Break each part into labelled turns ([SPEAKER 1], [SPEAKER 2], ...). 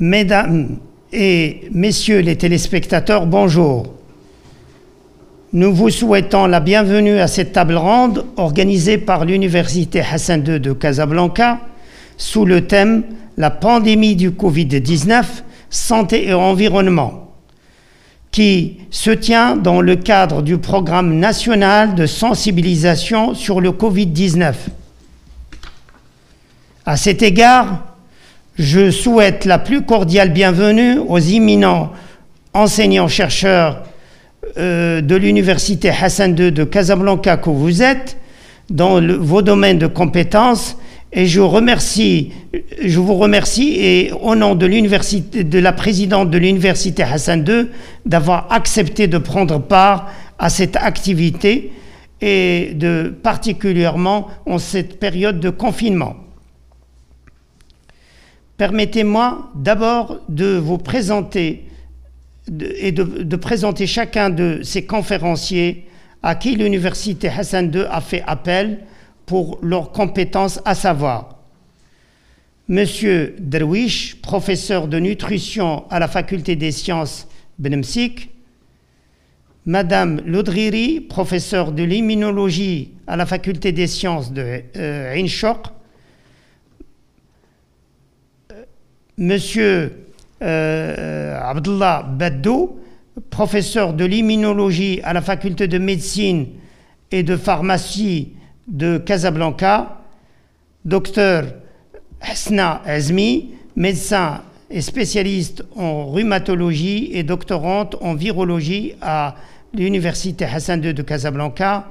[SPEAKER 1] Mesdames et messieurs les téléspectateurs, bonjour. Nous vous souhaitons la bienvenue à cette table ronde organisée par l'Université Hassan II de Casablanca sous le thème « La pandémie du Covid-19, santé et environnement » qui se tient dans le cadre du programme national de sensibilisation sur le Covid-19. À cet égard, je souhaite la plus cordiale bienvenue aux éminents enseignants-chercheurs de l'Université Hassan II de Casablanca que vous êtes dans vos domaines de compétences, et je vous remercie et au nom de la présidente de l'Université Hassan II d'avoir accepté de prendre part à cette activité et particulièrement en cette période de confinement. Permettez-moi d'abord de vous présenter et de présenter chacun de ces conférenciers à qui l'Université Hassan II a fait appel pour leurs compétences, à savoir Monsieur Derwish, professeur de nutrition à la Faculté des sciences Benemsik, Madame Lodriri, professeure de l'immunologie à la Faculté des sciences de Ain Choc, Monsieur Abdullah Baddou, professeur de l'immunologie à la Faculté de médecine et de pharmacie de Casablanca, Docteur Hasna Azmi, médecin et spécialiste en rhumatologie et doctorante en virologie à l'Université Hassan II de Casablanca,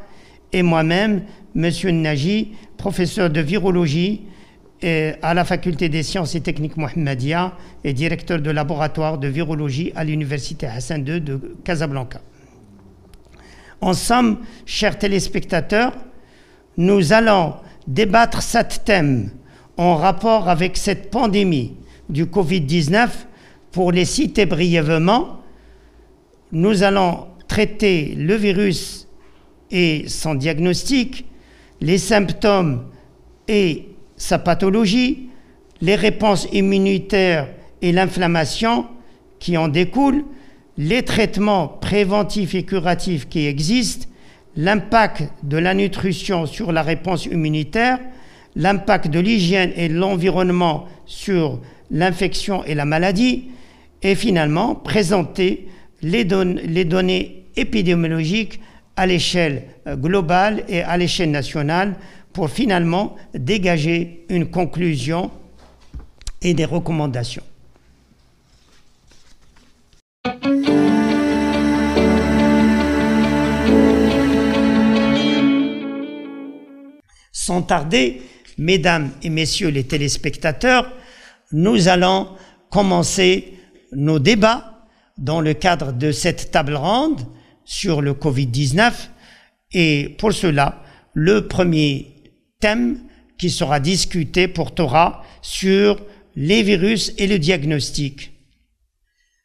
[SPEAKER 1] et moi-même, Monsieur Naji, professeur de virologie à la Faculté des sciences et techniques Mohammedia et directeur de laboratoire de virologie à l'Université Hassan II de Casablanca. En somme, chers téléspectateurs, nous allons débattre cet thème en rapport avec cette pandémie du Covid-19. Pour les citer brièvement, nous allons traiter le virus et son diagnostic, les symptômes et sa pathologie, les réponses immunitaires et l'inflammation qui en découlent, les traitements préventifs et curatifs qui existent, l'impact de la nutrition sur la réponse immunitaire, l'impact de l'hygiène et de l'environnement sur l'infection et la maladie, et finalement présenter les données épidémiologiques à l'échelle globale et à l'échelle nationale pour finalement dégager une conclusion et des recommandations. Sans tarder, mesdames et messieurs les téléspectateurs, nous allons commencer nos débats dans le cadre de cette table ronde sur le Covid-19. Et pour cela, le premier thème qui sera discuté portera sur les virus et le diagnostic.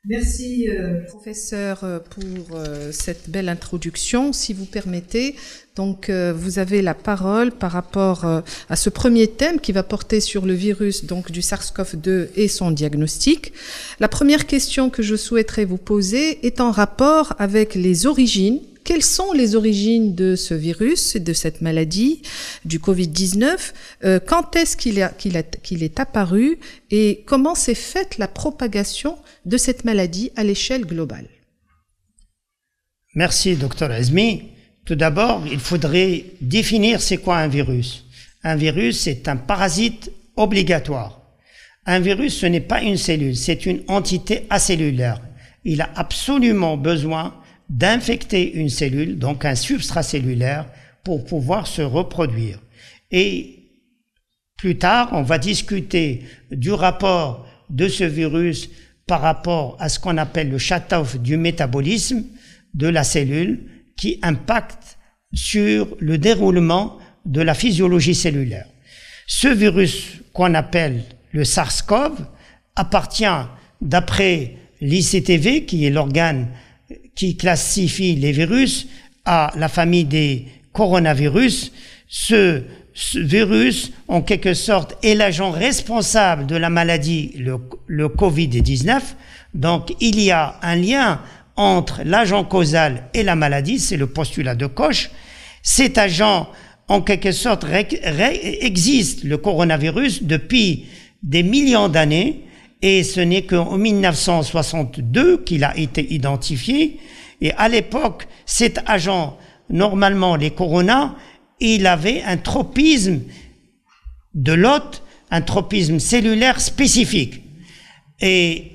[SPEAKER 2] Merci, professeur, pour cette belle introduction. Si vous permettez, donc vous avez la parole par rapport à ce premier thème qui va porter sur le virus donc du SARS-CoV-2 et son diagnostic. La première question que je souhaiterais vous poser est en rapport avec les origines. Quelles sont les origines de ce virus, de cette maladie, du Covid-19 ? Quand est-ce qu'il est apparu et comment s'est faite la propagation de cette maladie à l'échelle globale ?
[SPEAKER 1] Merci, Dr Azmi. Tout d'abord, il faudrait définir c'est quoi un virus. Un virus, c'est un parasite obligatoire. Un virus, ce n'est pas une cellule, c'est une entité acellulaire. Il a absolument besoin d'infecter une cellule, donc un substrat cellulaire, pour pouvoir se reproduire. Et plus tard, on va discuter du rapport de ce virus par rapport à ce qu'on appelle le shut-off du métabolisme de la cellule qui impacte sur le déroulement de la physiologie cellulaire. Ce virus qu'on appelle le SARS-CoV appartient, d'après l'ICTV, qui est l'organe qui classifie les virus, à la famille des coronavirus. Ce ce virus, en quelque sorte, est l'agent responsable de la maladie, le Covid-19. Donc, il y a un lien entre l'agent causal et la maladie, c'est le postulat de Koch. Cet agent, en quelque sorte, existe, le coronavirus, depuis des millions d'années, et ce n'est qu'en 1962 qu'il a été identifié. Et à l'époque, cet agent, normalement les coronas, il avait un tropisme de l'hôte, un tropisme cellulaire spécifique. Et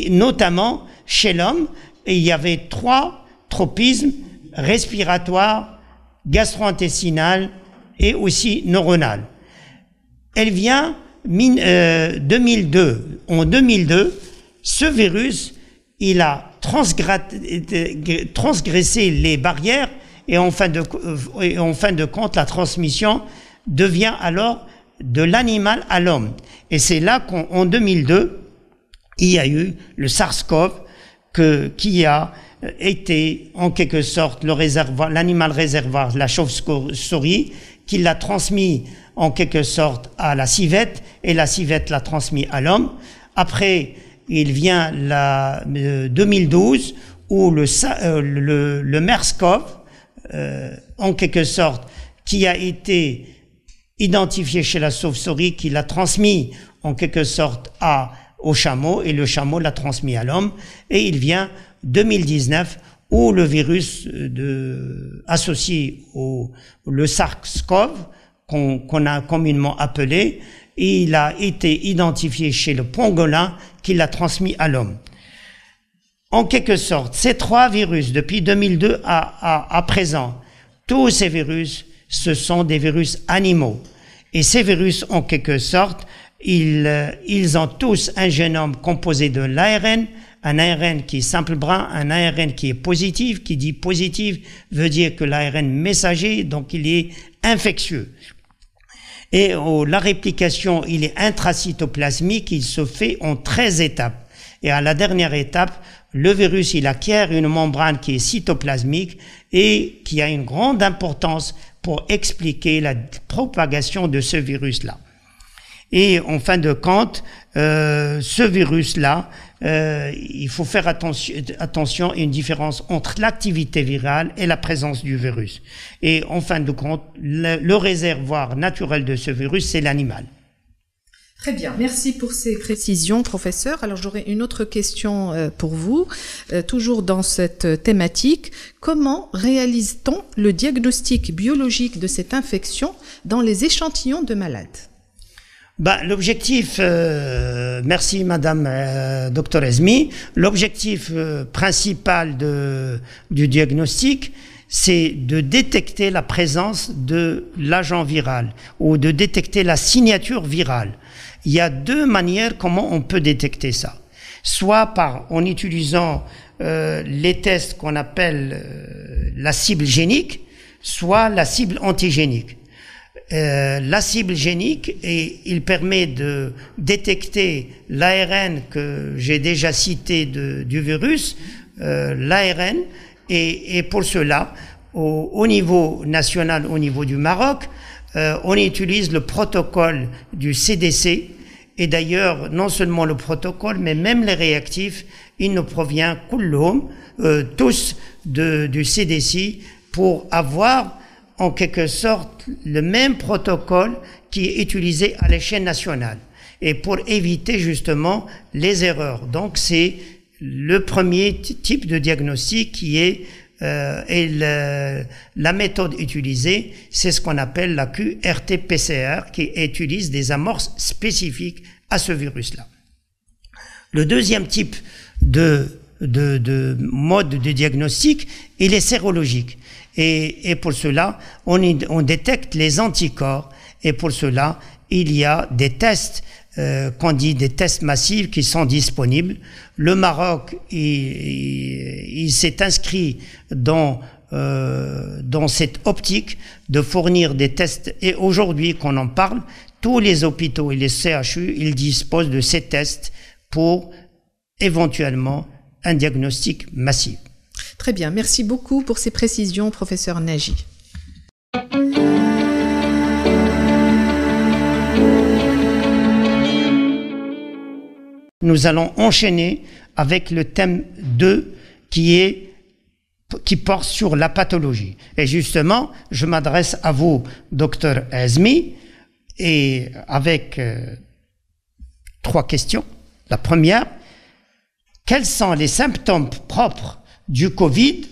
[SPEAKER 1] notamment, chez l'homme, il y avait 3 tropismes respiratoires, gastro-intestinal et aussi neuronal. Elle vient 2002. En 2002, ce virus, il a transgressé les barrières et en fin de compte, la transmission devient alors de l'animal à l'homme. Et c'est là qu'en 2002, il y a eu le SARS-CoV qui a été en quelque sorte l'animal réservoir, la chauve-souris, qui l'a transmis en quelque sorte à la civette et la civette l'a transmis à l'homme. Après, il vient 2012 où le MERS-CoV, en quelque sorte, qui a été identifié chez la chauve-souris, qui l'a transmis en quelque sorte au chameau et le chameau l'a transmis à l'homme. Et il vient 2019 où le virus associé le SARS-CoV, qu'on a communément appelé, il a été identifié chez le pangolin qui l'a transmis à l'homme. En quelque sorte, ces 3 virus, depuis 2002 à présent, tous ces virus, ce sont des virus animaux. Et ces virus, en quelque sorte, ils ont tous un génome composé de l'ARN, un ARN qui est simple brun, un ARN qui est positif, qui dit positif veut dire que l'ARN messager, donc il est infectieux. Et la réplication, il est intracytoplasmique, il se fait en 13 étapes. Et à la dernière étape, le virus, il acquiert une membrane qui est cytoplasmique et qui a une grande importance pour expliquer la propagation de ce virus-là. Et en fin de compte, ce virus-là, il faut faire attention à une différence entre l'activité virale et la présence du virus. Et en fin de compte, le réservoir naturel de ce virus, c'est l'animal.
[SPEAKER 2] Très bien, merci pour ces précisions, professeur. Alors j'aurais une autre question pour vous, toujours dans cette thématique. Comment réalise-t-on le diagnostic biologique de cette infection dans les échantillons de malades ?
[SPEAKER 1] L'objectif, merci Madame Dr Esmi, l'objectif principal du diagnostic, c'est de détecter la présence de l'agent viral ou de détecter la signature virale. Il y a 2 manières comment on peut détecter ça. Soit en utilisant les tests qu'on appelle la cible génique, soit la cible antigénique. La cible génique, il permet de détecter l'ARN que j'ai déjà cité du virus, l'ARN, et pour cela, au niveau national, au niveau du Maroc, on utilise le protocole du CDC, et d'ailleurs, non seulement le protocole, mais même les réactifs, ils nous proviennent tous du CDC pour avoir en quelque sorte le même protocole qui est utilisé à l'échelle nationale et pour éviter justement les erreurs. Donc c'est le premier type de diagnostic qui est la méthode utilisée, c'est ce qu'on appelle la QRT-PCR qui utilise des amorces spécifiques à ce virus-là. Le deuxième type de mode de diagnostic, il est sérologique. Et pour cela, on détecte les anticorps. Et pour cela, il y a des tests, qu'on dit des tests massifs qui sont disponibles. Le Maroc, il s'est inscrit dans cette optique de fournir des tests. Et aujourd'hui qu'on en parle, tous les hôpitaux et les CHU, ils disposent de ces tests pour éventuellement un diagnostic massif.
[SPEAKER 2] Très bien, merci beaucoup pour ces précisions, professeur Nagy.
[SPEAKER 1] nous allons enchaîner avec le thème 2 qui porte sur la pathologie. Et justement, je m'adresse à vous, docteur Azmi, et avec 3 questions. La première, quels sont les symptômes propres du Covid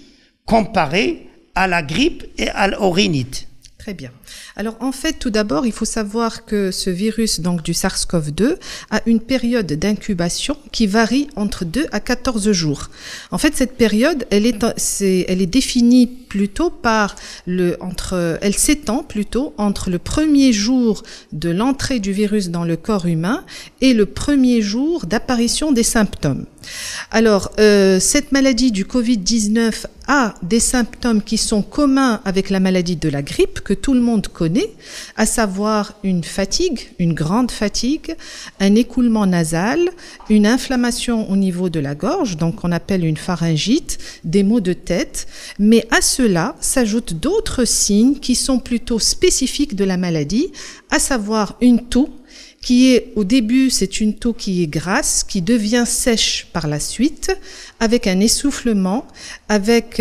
[SPEAKER 1] comparés à la grippe et à l'orinite?
[SPEAKER 2] Très bien. Alors en fait, tout d'abord, il faut savoir que ce virus, donc du SARS-CoV-2, a une période d'incubation qui varie entre 2 à 14 jours. En fait, cette période, elle est définie plutôt par elle s'étend plutôt entre le premier jour de l'entrée du virus dans le corps humain et le premier jour d'apparition des symptômes. Alors, cette maladie du Covid-19 a des symptômes qui sont communs avec la maladie de la grippe que tout le monde connaît, à savoir une fatigue, une grande fatigue, un écoulement nasal, une inflammation au niveau de la gorge, donc on appelle une pharyngite, des maux de tête, mais à cela s'ajoutent d'autres signes qui sont plutôt spécifiques de la maladie, à savoir une toux, qui est, au début, c'est une toux qui est grasse, qui devient sèche par la suite, avec un essoufflement, avec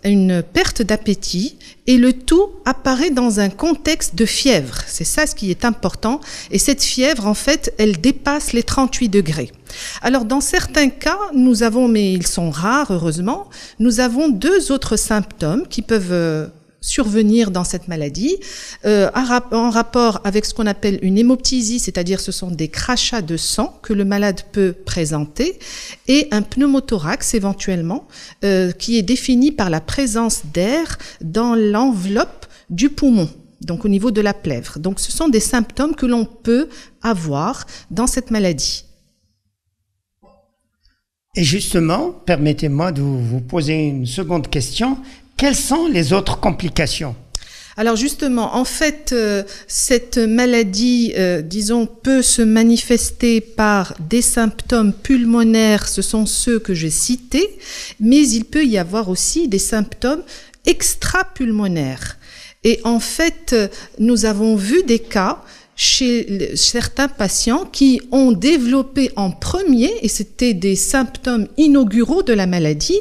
[SPEAKER 2] une perte d'appétit, et le tout apparaît dans un contexte de fièvre. C'est ça ce qui est important. Et cette fièvre, en fait, elle dépasse les 38 degrés. Alors, dans certains cas, nous avons, mais ils sont rares, heureusement, nous avons 2 autres symptômes qui peuvent survenir dans cette maladie, en rapport avec ce qu'on appelle une hémoptysie, c'est-à-dire ce sont des crachats de sang que le malade peut présenter, et un pneumothorax éventuellement, qui est défini par la présence d'air dans l'enveloppe du poumon, donc au niveau de la plèvre. Donc ce sont des symptômes que l'on peut avoir dans cette maladie.
[SPEAKER 1] Et justement, permettez-moi de vous poser une seconde question. Quelles sont les autres complications?
[SPEAKER 2] Alors justement, en fait, cette maladie, disons, peut se manifester par des symptômes pulmonaires, ce sont ceux que j'ai cités, mais il peut y avoir aussi des symptômes extra-pulmonaires. Et en fait, nous avons vu des cas chez certains patients qui ont développé en premier, et c'était des symptômes inauguraux de la maladie.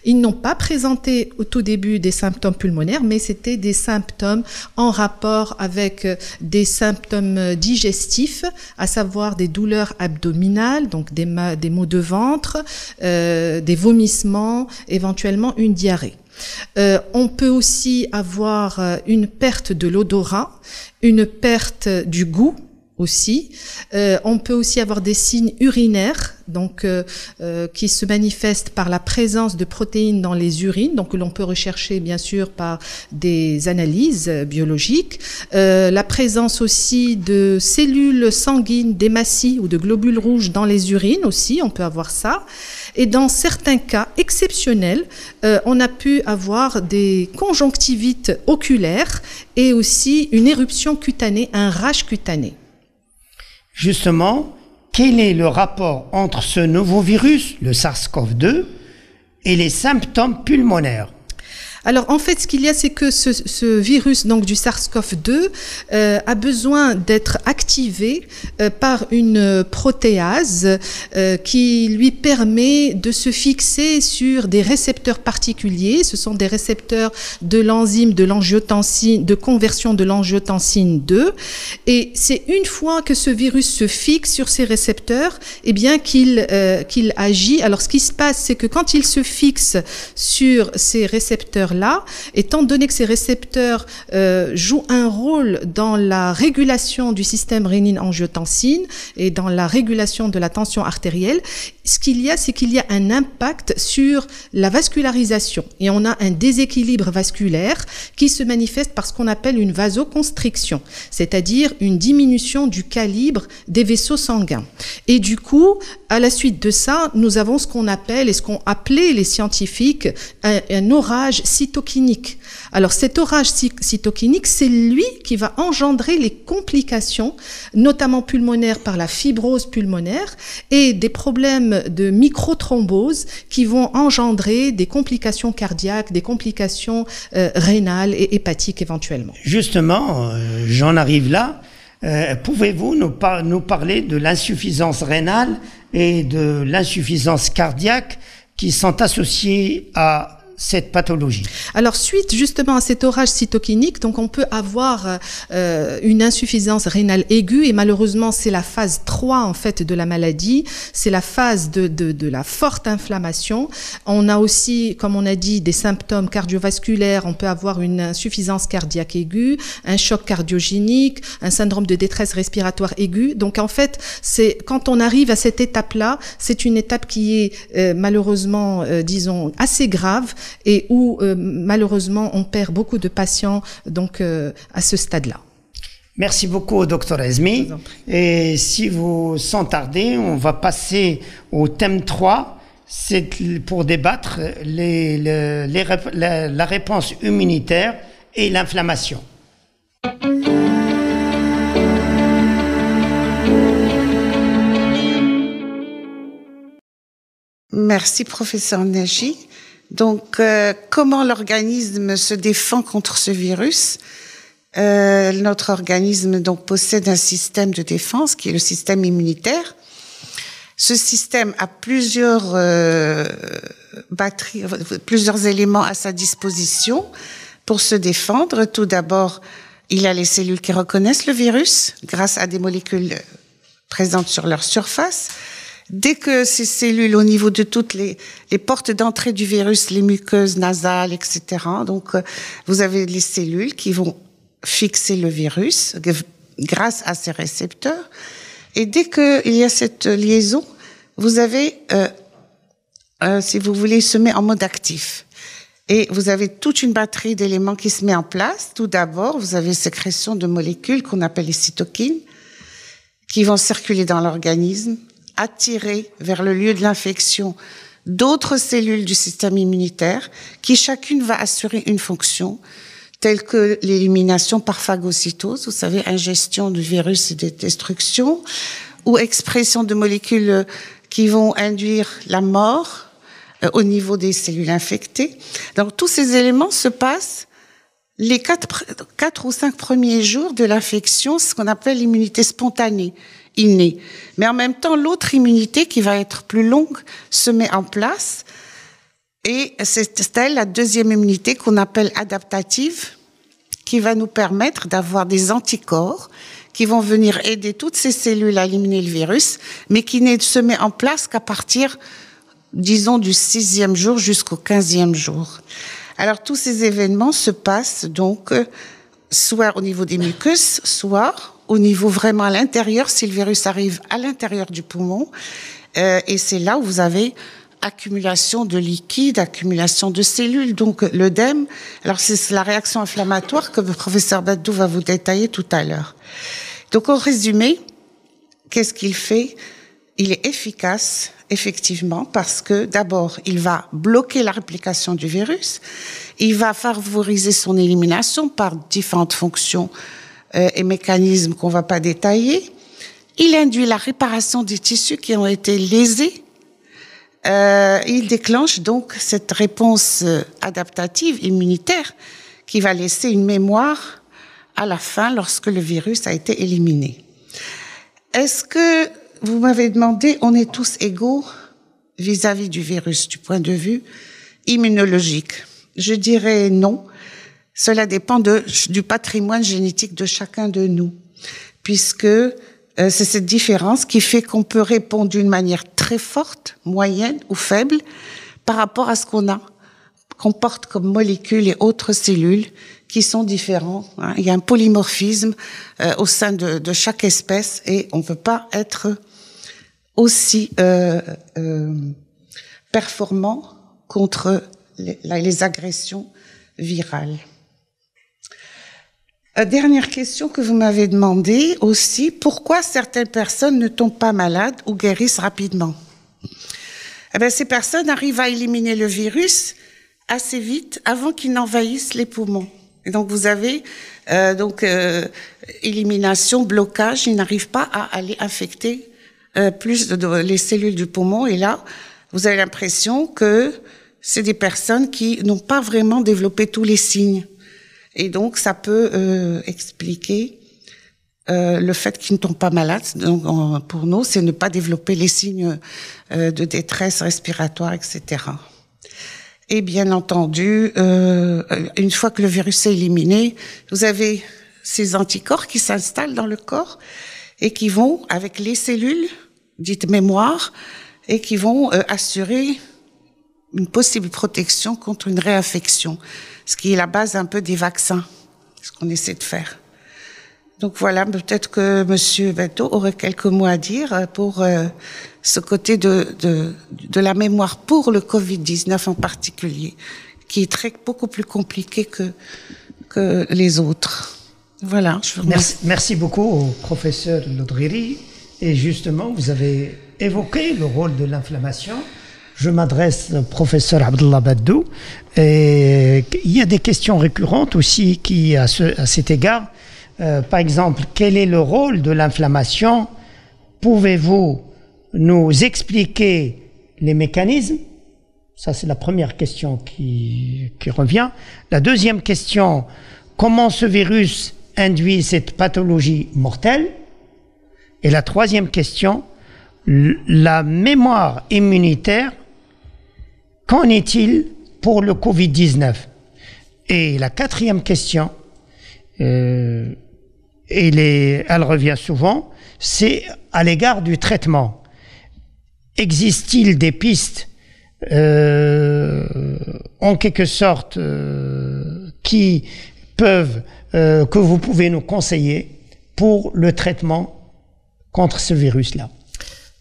[SPEAKER 2] Ils n'ont pas présenté au tout début des symptômes pulmonaires, mais c'était des symptômes en rapport avec des symptômes digestifs, à savoir des douleurs abdominales, donc des maux de ventre, des vomissements, éventuellement une diarrhée. On peut aussi avoir une perte de l'odorat, une perte du goût aussi. On peut aussi avoir des signes urinaires, donc qui se manifestent par la présence de protéines dans les urines, donc que l'on peut rechercher bien sûr par des analyses biologiques. La présence aussi de cellules sanguines, d'hématies ou de globules rouges dans les urines aussi, on peut avoir ça. Et dans certains cas exceptionnels, on a pu avoir des conjonctivites oculaires et aussi une éruption cutanée, un rash cutané.
[SPEAKER 1] Justement, quel est le rapport entre ce nouveau virus, le SARS-CoV-2, et les symptômes pulmonaires?
[SPEAKER 2] Alors en fait, ce qu'il y a, c'est que ce virus donc du SARS-CoV-2 a besoin d'être activé par une protéase qui lui permet de se fixer sur des récepteurs particuliers. Ce sont des récepteurs de l'enzyme de l'angiotensine, de conversion de l'angiotensine 2. Et c'est une fois que ce virus se fixe sur ces récepteurs, eh bien qu'il agit. Alors ce qui se passe, c'est que quand il se fixe sur ces récepteurs là, étant donné que ces récepteurs jouent un rôle dans la régulation du système rénine-angiotensine et dans la régulation de la tension artérielle, ce qu'il y a, c'est qu'il y a un impact sur la vascularisation et on a un déséquilibre vasculaire qui se manifeste par ce qu'on appelle une vasoconstriction, c'est-à-dire une diminution du calibre des vaisseaux sanguins. Et du coup, à la suite de ça, nous avons ce qu'on appelle et ce qu'ont appelé les scientifiques un orage cytokinique. Alors cet orage cytokinique, c'est lui qui va engendrer les complications, notamment pulmonaires par la fibrose pulmonaire et des problèmes de microthrombose qui vont engendrer des complications cardiaques, des complications rénales et hépatiques éventuellement.
[SPEAKER 1] Justement, j'en arrive là. Pouvez-vous nous parler de l'insuffisance rénale et de l'insuffisance cardiaque qui sont associées à cette pathologie.
[SPEAKER 2] Alors, suite justement à cet orage cytokinique, donc on peut avoir une insuffisance rénale aiguë et malheureusement c'est la phase 3 en fait de la maladie, c'est la phase de la forte inflammation. On a aussi, comme on a dit, des symptômes cardiovasculaires, on peut avoir une insuffisance cardiaque aiguë, un choc cardiogénique, un syndrome de détresse respiratoire aiguë. Donc en fait, c'est quand on arrive à cette étape-là, c'est une étape qui est malheureusement, disons, assez grave, et où malheureusement on perd beaucoup de patients donc à ce stade-là.
[SPEAKER 1] Merci beaucoup, Dr Esmi. Et si vous sans tarder, on va passer au thème 3, c'est pour débattre la réponse immunitaire et l'inflammation.
[SPEAKER 3] Merci, professeur Nagy. Donc, comment l'organisme se défend contre ce virus? Notre organisme donc possède un système de défense qui est le système immunitaire. Ce système a plusieurs batteries, plusieurs éléments à sa disposition pour se défendre. Tout d'abord, il a les cellules qui reconnaissent le virus grâce à des molécules présentes sur leur surface. Dès que ces cellules, au niveau de toutes les portes d'entrée du virus, les muqueuses nasales, etc., donc vous avez les cellules qui vont fixer le virus grâce à ces récepteurs. Et dès qu'il y a cette liaison, vous avez, si vous voulez, se met en mode actif. Et vous avez toute une batterie d'éléments qui se met en place. Tout d'abord, vous avez sécrétion de molécules qu'on appelle les cytokines, qui vont circuler dans l'organisme, attirer vers le lieu de l'infection d'autres cellules du système immunitaire qui chacune va assurer une fonction telle que l'élimination par phagocytose, vous savez, ingestion du virus et de destruction, ou expression de molécules qui vont induire la mort au niveau des cellules infectées. Donc tous ces éléments se passent les 4 ou 5 premiers jours de l'infection, ce qu'on appelle l'immunité spontanée, innée. Mais en même temps, l'autre immunité qui va être plus longue se met en place et c'est elle, la deuxième immunité qu'on appelle adaptative, qui va nous permettre d'avoir des anticorps qui vont venir aider toutes ces cellules à éliminer le virus, mais qui ne se met en place qu'à partir, disons, du 6e jour jusqu'au 15e jour. Alors, tous ces événements se passent donc soit au niveau des muqueuses, soit au niveau vraiment à l'intérieur, si le virus arrive à l'intérieur du poumon. Et c'est là où vous avez accumulation de liquide, accumulation de cellules, donc l'œdème. Alors, c'est la réaction inflammatoire que le professeur Badou va vous détailler tout à l'heure. Donc, en résumé, qu'est-ce qu'il fait? Il est efficace, effectivement, parce que d'abord, il va bloquer la réplication du virus, il va favoriser son élimination par différentes fonctions et mécanismes qu'on ne va pas détailler. Il induit la réparation des tissus qui ont été lésés. Il déclenche donc cette réponse adaptative, immunitaire, qui va laisser une mémoire à la fin lorsque le virus a été éliminé. Est-ce que, vous m'avez demandé, on est tous égaux vis-à-vis du virus, du point de vue immunologique? Je dirais non. Cela dépend du patrimoine génétique de chacun de nous, puisque c'est cette différence qui fait qu'on peut répondre d'une manière très forte, moyenne ou faible par rapport à ce qu'on porte comme molécules et autres cellules qui sont différents. Il y a un polymorphisme au sein de chaque espèce et on ne peut pas être aussi performant contre les agressions virales. Dernière question que vous m'avez demandé aussi, pourquoi certaines personnes ne tombent pas malades ou guérissent rapidement? Eh bien, ces personnes arrivent à éliminer le virus assez vite avant qu'il n'envahisse les poumons. Et donc vous avez élimination, blocage, ils n'arrivent pas à aller infecter plus les cellules du poumon. Et là, vous avez l'impression que c'est des personnes qui n'ont pas vraiment développé tous les signes. Et donc, ça peut expliquer le fait qu'ils ne tombent pas malades, donc pour nous, c'est ne pas développer les signes de détresse respiratoire, etc. Et bien entendu, une fois que le virus est éliminé, vous avez ces anticorps qui s'installent dans le corps et qui vont, avec les cellules dites mémoire, et qui vont assurer une possible protection contre une réinfection, ce qui est la base un peu des vaccins, ce qu'on essaie de faire. Donc voilà, peut-être que Monsieur Bento aurait quelques mots à dire pour ce côté de la mémoire pour le Covid-19 en particulier, qui est beaucoup plus compliqué que les autres. Voilà.
[SPEAKER 1] Merci beaucoup au professeur Lodriri. Et justement, vous avez évoqué le rôle de l'inflammation. Je m'adresse au professeur Abdallah Baddou. Et il y a des questions récurrentes aussi qui, à cet égard. Par exemple, quel est le rôle de l'inflammation? Pouvez-vous nous expliquer les mécanismes? Ça, c'est la première question qui revient. La deuxième question, comment ce virus induit cette pathologie mortelle? Et la troisième question, la mémoire immunitaire, qu'en est-il pour le Covid-19? Et la quatrième question, elle revient souvent, c'est à l'égard du traitement. Existe-t-il des pistes en quelque sorte qui peuvent, que vous pouvez nous conseiller pour le traitement contre ce virus-là?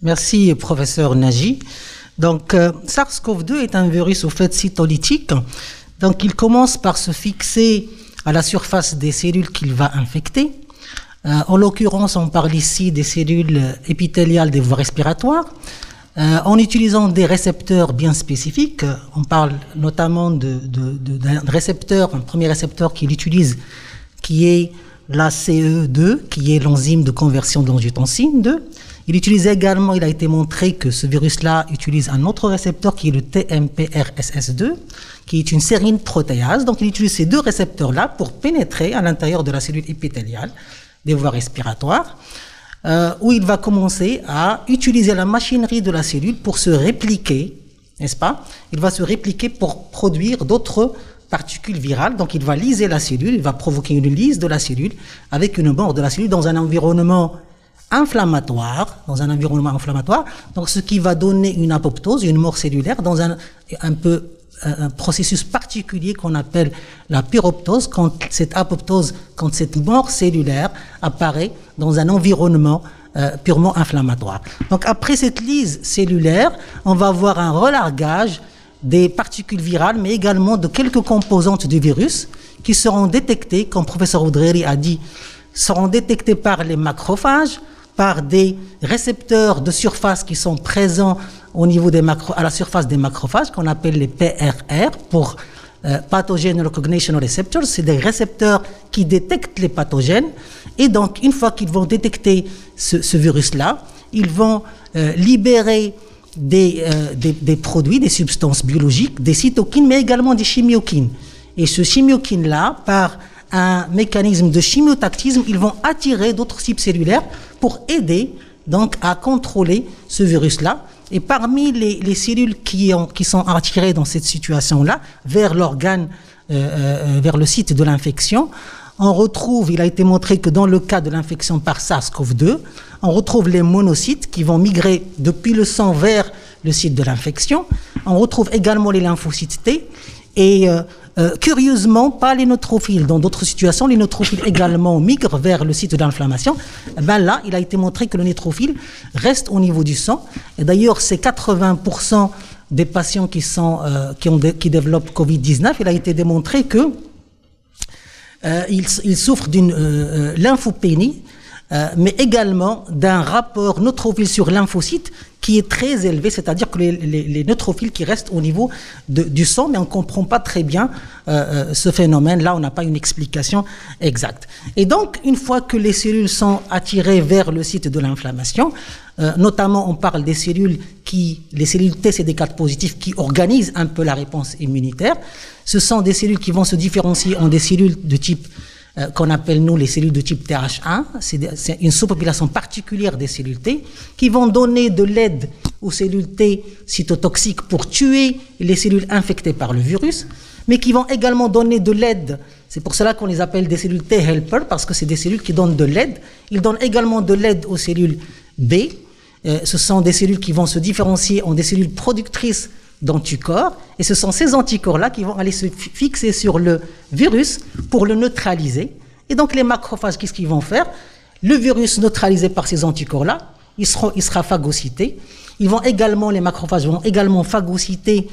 [SPEAKER 4] Merci, professeur Nagy. Donc, SARS-CoV-2 est un virus au fait cytolytique. Donc, il commence par se fixer à la surface des cellules qu'il va infecter. En l'occurrence, on parle ici des cellules épithéliales des voies respiratoires. En utilisant des récepteurs bien spécifiques, on parle notamment d'un récepteur, un premier récepteur qu'il utilise, qui est la CE2, qui est l'enzyme de conversion de l'angiotensine 2. Il utilise également, il a été montré que ce virus-là utilise un autre récepteur qui est le TMPRSS2, qui est une sérine protéase. Donc il utilise ces deux récepteurs-là pour pénétrer à l'intérieur de la cellule épithéliale des voies respiratoires, où il va commencer à utiliser la machinerie de la cellule pour se répliquer, n'est-ce pas? Il va se répliquer pour produire d'autres particules virales. Donc il va lyser la cellule, il va provoquer une lyse de la cellule avec une mort de la cellule dans un environnement inflammatoire, donc ce qui va donner une apoptose, une mort cellulaire dans un processus particulier qu'on appelle la pyroptose, quand cette mort cellulaire apparaît dans un environnement purement inflammatoire. Donc après cette lyse cellulaire, on va avoir un relargage des particules virales, mais également de quelques composantes du virus qui seront détectées, comme le professeur Oudreri a dit, seront détectées par les macrophages, par des récepteurs de surface qui sont présents au niveau à la surface des macrophages, qu'on appelle les PRR, pour Pathogen Recognition Receptors. C'est des récepteurs qui détectent les pathogènes. Et donc, une fois qu'ils vont détecter ce virus-là, ils vont libérer des produits, des substances biologiques, des cytokines, mais également des chimiokines. Et ce chimiokine-là, par un mécanisme de chimiotactisme, ils vont attirer d'autres types cellulaires pour aider donc à contrôler ce virus-là. Et parmi les cellules qui sont attirées dans cette situation-là vers l'organe, vers le site de l'infection, on retrouve, il a été montré que dans le cas de l'infection par SARS-CoV-2, on retrouve les monocytes qui vont migrer depuis le sang vers le site de l'infection. On retrouve également les lymphocytes T et curieusement, pas les neutrophiles. Dans d'autres situations, les neutrophiles également migrent vers le site de l'inflammation. Là, il a été montré que le neutrophile reste au niveau du sang. Et d'ailleurs, c'est 80% des patients qui développent Covid-19. Il a été démontré que ils souffrent d'une lymphopénie, mais également d'un rapport neutrophile sur lymphocyte qui est très élevé, c'est-à-dire que les neutrophiles qui restent au niveau du sang, mais on ne comprend pas très bien ce phénomène-là, on n'a pas une explication exacte. Et donc, une fois que les cellules sont attirées vers le site de l'inflammation, notamment on parle des cellules les cellules T CD4 positifs qui organisent un peu la réponse immunitaire, ce sont des cellules qui vont se différencier en des cellules de type qu'on appelle nous les cellules de type TH1. C'est une sous-population particulière des cellules T qui vont donner de l'aide aux cellules T cytotoxiques pour tuer les cellules infectées par le virus, mais qui vont également donner de l'aide. C'est pour cela qu'on les appelle des cellules T helper, parce que c'est des cellules qui donnent de l'aide. Ils donnent également de l'aide aux cellules B. Ce sont des cellules qui vont se différencier en des cellules productrices d'anticorps, et ce sont ces anticorps-là qui vont aller se fixer sur le virus pour le neutraliser. Et donc les macrophages, qu'est-ce qu'ils vont faire? Le virus neutralisé par ces anticorps-là, il sera phagocyté. Les macrophages vont également phagocyter,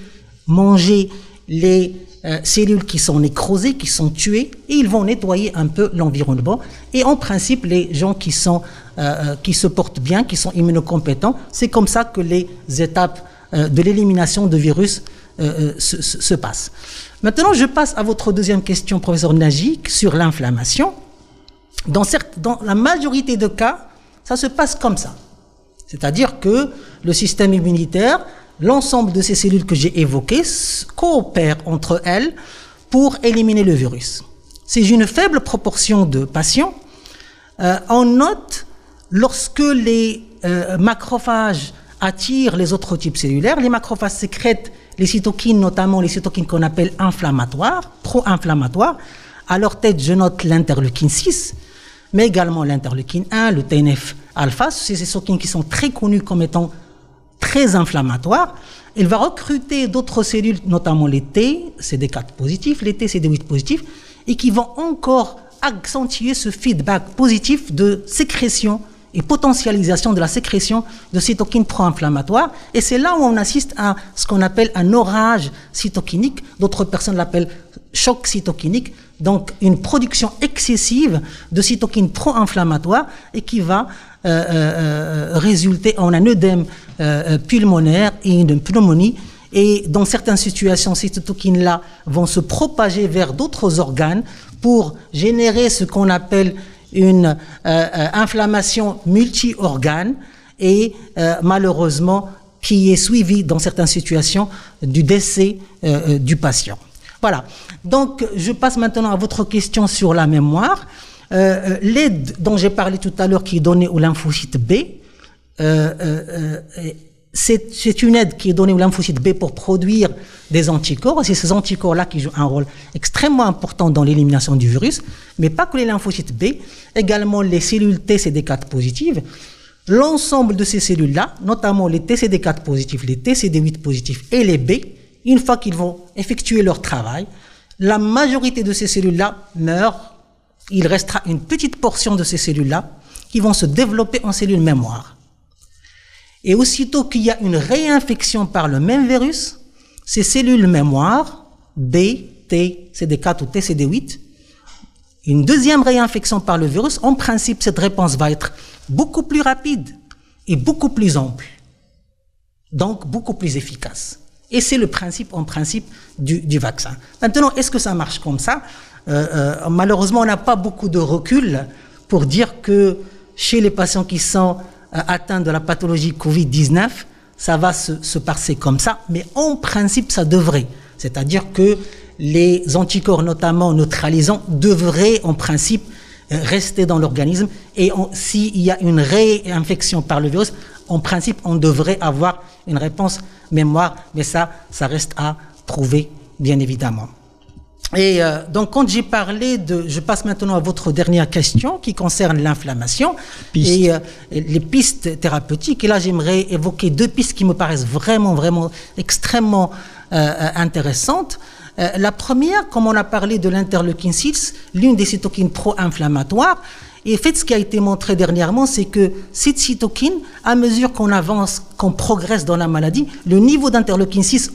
[SPEAKER 4] manger les cellules qui sont nécrosées, qui sont tuées, et ils vont nettoyer un peu l'environnement. Et en principe, les gens qui se portent bien, qui sont immunocompétents, c'est comme ça que les étapes de l'élimination de virus se passe. Maintenant, je passe à votre deuxième question, professeur Nagy, sur l'inflammation. Dans la majorité de cas, ça se passe comme ça. C'est-à-dire que le système immunitaire, l'ensemble de ces cellules que j'ai évoquées, coopèrent entre elles pour éliminer le virus. C'est une faible proportion de patients. On note, lorsque les macrophages attirent les autres types cellulaires, les macrophages sécrètent les cytokines, notamment les cytokines qu'on appelle inflammatoires, pro-inflammatoires. À leur tête, je note l'interleukine 6, mais également l'interleukine 1, le TNF-alpha. C'est ces cytokines qui sont très connues comme étant très inflammatoires. Il va recruter d'autres cellules, notamment les T, CD4 positifs, les T, CD8 positifs, et qui vont encore accentuer ce feedback positif de sécrétion et potentialisation de la sécrétion de cytokines pro-inflammatoires. Et c'est là où on assiste à ce qu'on appelle un orage cytokinique. D'autres personnes l'appellent choc cytokinique. Donc, une production excessive de cytokines pro-inflammatoires et qui va résulter en un œdème pulmonaire et une pneumonie. Et dans certaines situations, ces cytokines-là vont se propager vers d'autres organes pour générer ce qu'on appelle une inflammation multi-organe et malheureusement qui est suivie dans certaines situations du décès du patient. Voilà. Donc, je passe maintenant à votre question sur la mémoire. L'aide dont j'ai parlé tout à l'heure qui est donnée au lymphocyte B, c'est une aide qui est donnée au lymphocyte B pour produire des anticorps. C'est ces anticorps-là qui jouent un rôle extrêmement important dans l'élimination du virus, mais pas que les lymphocytes B, également les cellules TCD4 positives. L'ensemble de ces cellules-là, notamment les TCD4 positifs, les TCD8 positifs et les B, une fois qu'ils vont effectuer leur travail, la majorité de ces cellules-là meurent. Il restera une petite portion de ces cellules-là qui vont se développer en cellules mémoire. Et aussitôt qu'il y a une réinfection par le même virus, ces cellules mémoire, B, T, CD4 ou TCD8, une deuxième réinfection par le virus, en principe, cette réponse va être beaucoup plus rapide et beaucoup plus ample. Donc, beaucoup plus efficace. Et c'est le principe, en principe, du vaccin. Maintenant, est-ce que ça marche comme ça? Malheureusement, on n'a pas beaucoup de recul pour dire que chez les patients qui sont atteints de la pathologie Covid-19, ça va se passer comme ça, mais en principe, ça devrait. C'est-à-dire que les anticorps, notamment neutralisants, devraient en principe rester dans l'organisme, et s'il y a une réinfection par le virus, en principe, on devrait avoir une réponse mémoire, mais ça reste à prouver, bien évidemment. Et donc, quand j'ai parlé je passe maintenant à votre dernière question qui concerne l'inflammation et les pistes thérapeutiques. Et là, j'aimerais évoquer deux pistes qui me paraissent vraiment, vraiment extrêmement intéressantes. La première, comme on a parlé de l'interleukine 6, l'une des cytokines pro-inflammatoires. Et en fait, ce qui a été montré dernièrement, c'est que cette cytokine, à mesure qu'on avance, qu'on progresse dans la maladie, le niveau d'interleukine 6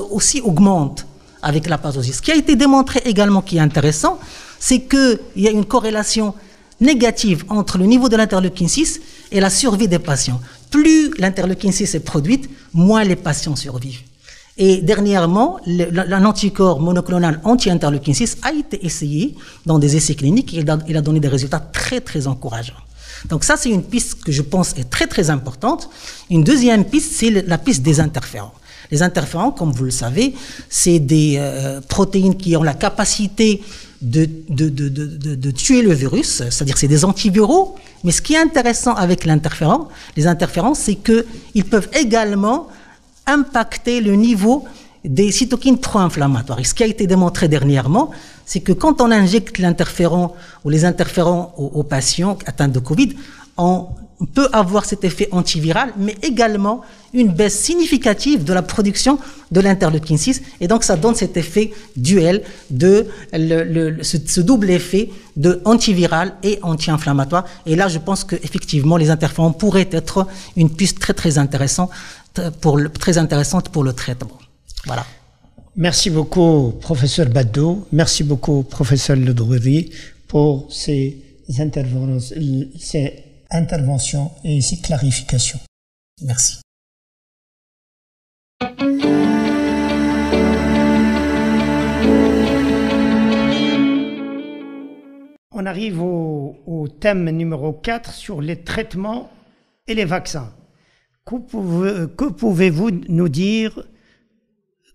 [SPEAKER 4] aussi augmente avec la pathologie. Ce qui a été démontré également, qui est intéressant, c'est qu'il y a une corrélation négative entre le niveau de l'interleukine 6 et la survie des patients. Plus l'interleukine 6 est produite, moins les patients survivent. Et dernièrement, un anticorps monoclonal anti-interleukine 6 a été essayé dans des essais cliniques et il a donné des résultats très, très encourageants. Donc ça, c'est une piste que je pense est très, très importante. Une deuxième piste, c'est la piste des interférons. Les interférons, comme vous le savez, c'est des protéines qui ont la capacité de tuer le virus, c'est-à-dire c'est des antiviraux. Mais ce qui est intéressant avec les interférons, c'est qu'ils peuvent également impacter le niveau des cytokines pro-inflammatoires. Et ce qui a été démontré dernièrement, c'est que quand on injecte l'interféron ou les interférons aux patients atteints de Covid, on peut avoir cet effet antiviral, mais également une baisse significative de la production de l'interleukine 6. Et donc, ça donne cet effet duel ce double effet de antiviral et anti-inflammatoire. Et là, je pense qu'effectivement, les interférons pourraient être une piste très intéressante pour le traitement. Voilà.
[SPEAKER 1] Merci beaucoup, professeur Baddo. Merci beaucoup, professeur Ledrouri, pour ces interventions et ces clarifications.
[SPEAKER 4] Merci.
[SPEAKER 1] On arrive au thème numéro 4 sur les traitements et les vaccins. Que pouvez-vous nous dire,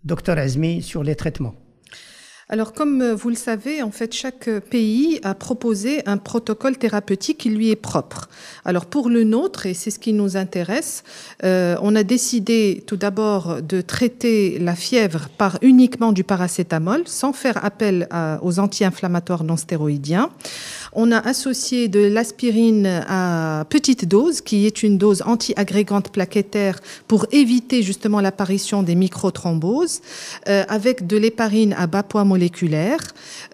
[SPEAKER 1] Dr Azmi, sur les traitements?
[SPEAKER 2] Alors, comme vous le savez, en fait, chaque pays a proposé un protocole thérapeutique qui lui est propre. Alors, pour le nôtre, et c'est ce qui nous intéresse, on a décidé tout d'abord de traiter la fièvre par uniquement du paracétamol, sans faire appel aux anti-inflammatoires non stéroïdiens. On a associé de l'aspirine à petite dose, qui est une dose anti-agrégante plaquettaire pour éviter justement l'apparition des microthromboses, avec de l'héparine à bas poids moléculaire.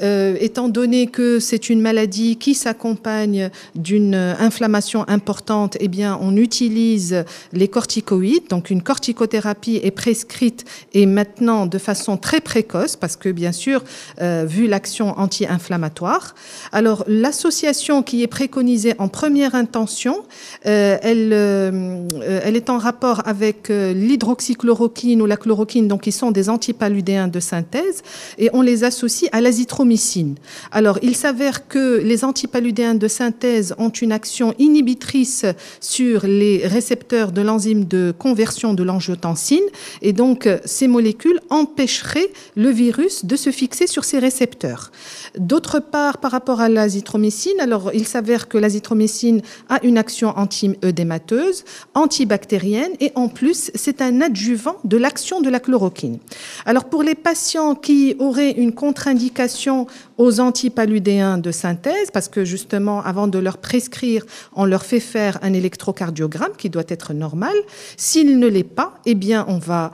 [SPEAKER 2] Étant donné que c'est une maladie qui s'accompagne d'une inflammation importante, eh bien, on utilise les corticoïdes. Donc, une corticothérapie est prescrite et maintenant de façon très précoce, parce que bien sûr, vu l'action anti-inflammatoire. Alors, l'association qui est préconisée en première intention, elle est en rapport avec l'hydroxychloroquine ou la chloroquine, donc qui sont des antipaludéens de synthèse, et on les associe à l'azithromycine. Alors, il s'avère que les antipaludéens de synthèse ont une action inhibitrice sur les récepteurs de l'enzyme de conversion de l'angiotensine, et donc ces molécules empêcheraient le virus de se fixer sur ces récepteurs. D'autre part, par rapport à l'azithromycine, alors il s'avère que l'azithromycine a une action anti-œdémateuse, antibactérienne, et en plus, c'est un adjuvant de l'action de la chloroquine. Alors, pour les patients qui auraient une contre-indication aux antipaludéens de synthèse, parce que justement, avant de leur prescrire, on leur fait faire un électrocardiogramme qui doit être normal. S'il ne l'est pas, eh bien, on va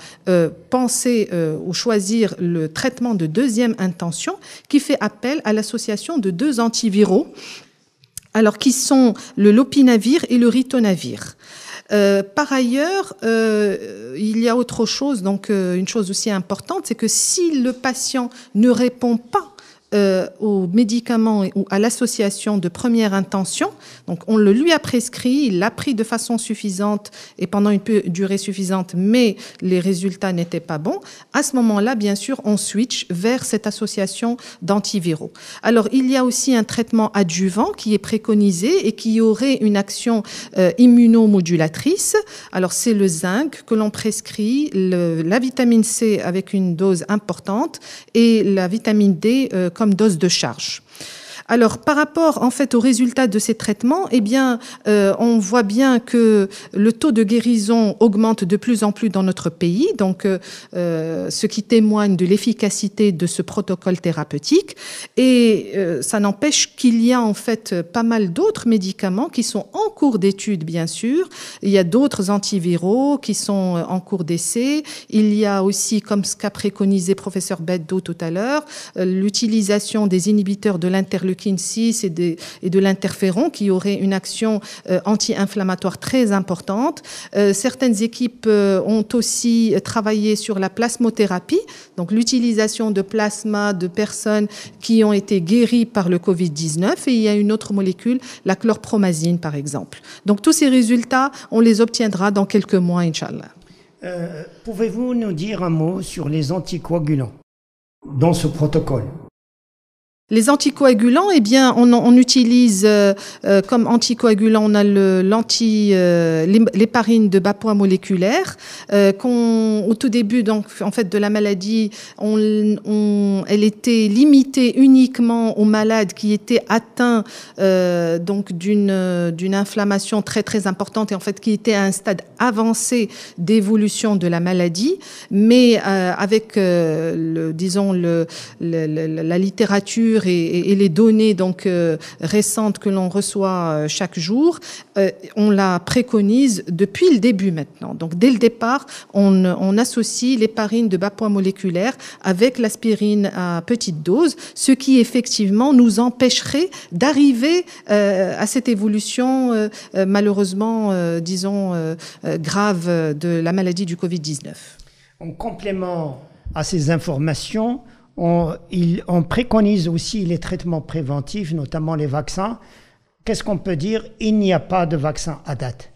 [SPEAKER 2] penser ou choisir le traitement de deuxième intention qui fait appel à l'association de deux antiviraux, alors qui sont le lopinavir et le ritonavir. Par ailleurs, il y a autre chose, donc une chose aussi importante, c'est que si le patient ne répond pas aux médicaments ou à l'association de première intention, donc on le lui a prescrit, il l'a pris de façon suffisante et pendant une durée suffisante, mais les résultats n'étaient pas bons, à ce moment-là, bien sûr, on switch vers cette association d'antiviraux. Alors, il y a aussi un traitement adjuvant qui est préconisé et qui aurait une action immunomodulatrice. Alors, c'est le zinc que l'on prescrit, la vitamine C avec une dose importante et la vitamine D comme dose de charge. Alors, par rapport, en fait, aux résultats de ces traitements, eh bien, on voit bien que le taux de guérison augmente de plus en plus dans notre pays, donc ce qui témoigne de l'efficacité de ce protocole thérapeutique. Et ça n'empêche qu'il y a en fait pas mal d'autres médicaments qui sont en cours d'étude, bien sûr. Il y a d'autres antiviraux qui sont en cours d'essai. Il y a aussi, comme ce qu'a préconisé professeur Beddo tout à l'heure, l'utilisation des inhibiteurs de l'interleukine 6 et de l'interféron qui aurait une action anti-inflammatoire très importante. Certaines équipes ont aussi travaillé sur la plasmothérapie, donc l'utilisation de plasma de personnes qui ont été guéries par le Covid-19, et il y a une autre molécule, la chlorpromazine par exemple. Donc tous ces résultats, on les obtiendra dans quelques mois, Inch'Allah.
[SPEAKER 1] Pouvez-vous nous dire un mot sur les anticoagulants dans ce protocole?
[SPEAKER 2] Les anticoagulants, eh bien, on utilise comme anticoagulant, on a l'héparine de bas poids moléculaire au tout début, donc en fait de la maladie, elle était limitée uniquement aux malades qui étaient atteints donc d'une inflammation très très importante et en fait qui étaient à un stade avancé d'évolution de la maladie, mais avec la littérature et les données donc récentes que l'on reçoit chaque jour, on la préconise depuis le début maintenant. Donc dès le départ, on associe l'héparine de bas poids moléculaire avec l'aspirine à petite dose, ce qui effectivement nous empêcherait d'arriver à cette évolution malheureusement, grave de la maladie du Covid-19.
[SPEAKER 1] En complément à ces informations, on préconise aussi les traitements préventifs, notamment les vaccins. Qu'est-ce qu'on peut dire? Il n'y a pas de vaccin à date.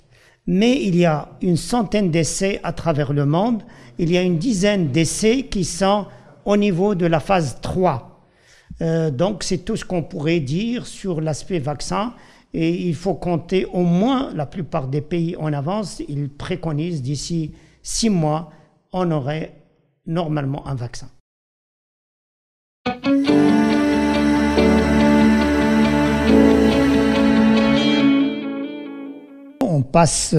[SPEAKER 1] Mais il y a une centaine d'essais à travers le monde. Il y a une dizaine d'essais qui sont au niveau de la phase 3. Donc c'est tout ce qu'on pourrait dire sur l'aspect vaccin. Et il faut compter au moins, la plupart des pays en avance, ils préconisent d'ici 6 mois, on aurait normalement un vaccin. On passe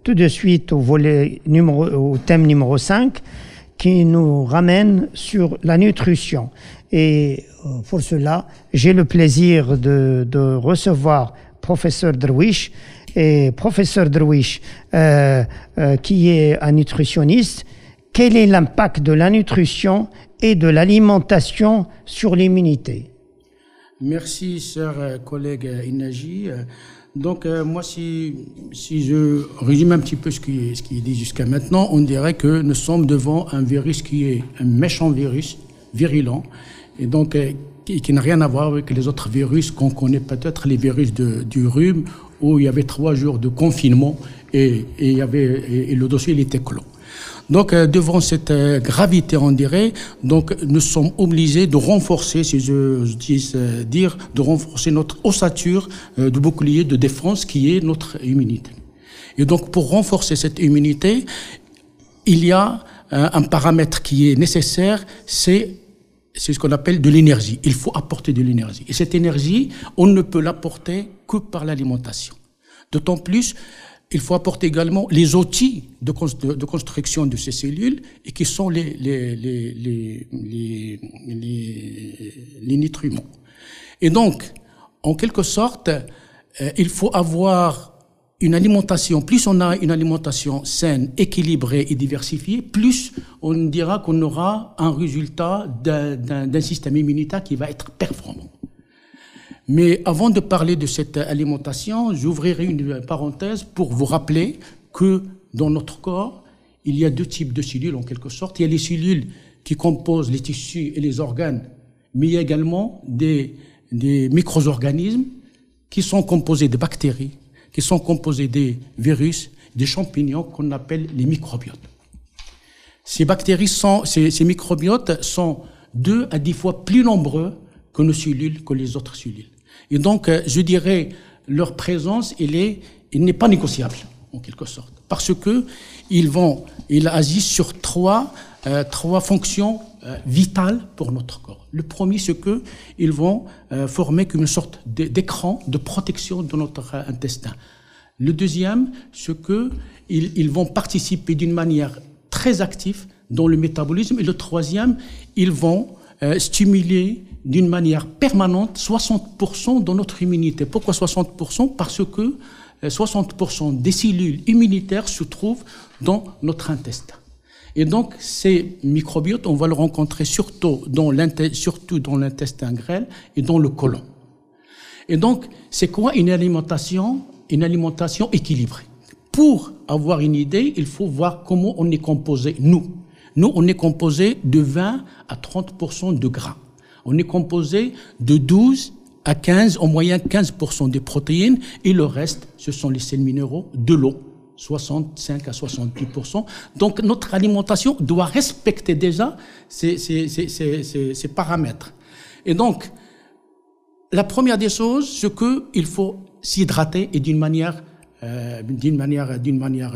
[SPEAKER 1] tout de suite au thème numéro 5 qui nous ramène sur la nutrition. Et pour cela, j'ai le plaisir de recevoir professeur Drouiche. Et professeur Drouiche, qui est un nutritionniste, quel est l'impact de la nutrition et de l'alimentation sur l'immunité?
[SPEAKER 5] Merci, cher collègue Inaji. Donc, moi, si je résume un petit peu ce qui est dit jusqu'à maintenant, on dirait que nous sommes devant un virus qui est un méchant virus, virulent, et donc qui n'a rien à voir avec les autres virus qu'on connaît peut-être, les virus du rhume, où il y avait 3 jours de confinement et le dossier il était clos. Donc, devant cette gravité, on dirait, donc nous sommes obligés de renforcer, si je dis dire, de renforcer notre ossature de bouclier de défense qui est notre immunité. Et donc, pour renforcer cette immunité, il y a un paramètre qui est nécessaire, c'est ce qu'on appelle de l'énergie. Il faut apporter de l'énergie. Et cette énergie, on ne peut l'apporter que par l'alimentation. D'autant plus, il faut apporter également les outils de construction de ces cellules et qui sont les nutriments. Et donc, en quelque sorte, il faut avoir une alimentation. Plus on a une alimentation saine, équilibrée et diversifiée, plus on dira qu'on aura un résultat d'un système immunitaire qui va être performant. Mais avant de parler de cette alimentation, j'ouvrirai une parenthèse pour vous rappeler que dans notre corps, il y a 2 types de cellules en quelque sorte. Il y a les cellules qui composent les tissus et les organes, mais il y a également des micro-organismes qui sont composés de bactéries, qui sont composés des virus, des champignons qu'on appelle les microbiotes. Ces bactéries ces microbiotes sont 2 à 10 fois plus nombreux que nos cellules, que les autres cellules. Et donc, je dirais, leur présence, il n'est pas négociable, en quelque sorte. Parce que ils agissent sur 3 fonctions vitales pour notre corps. Le premier, c'est qu'ils vont former comme une sorte d'écran de protection de notre intestin. Le deuxième, c'est qu'ils vont participer d'une manière très active dans le métabolisme. Et le troisième, ils vont stimuler d'une manière permanente 60% de notre immunité. Pourquoi 60%? Parce que 60% des cellules immunitaires se trouvent dans notre intestin. Et donc, ces microbiotes, on va le rencontrer surtout dans l'intestin grêle et dans le côlon. Et donc, c'est quoi une alimentation équilibrée? Pour avoir une idée, il faut voir comment on est composé, nous. Nous, on est composé de 20 à 30% de gras. On est composé de 12 à 15, en moyenne 15% des protéines, et le reste, ce sont les sels minéraux, de l'eau, 65 à 70%. Donc, notre alimentation doit respecter déjà ces paramètres. Et donc, la première des choses, c'est qu'il faut s'hydrater et d'une manière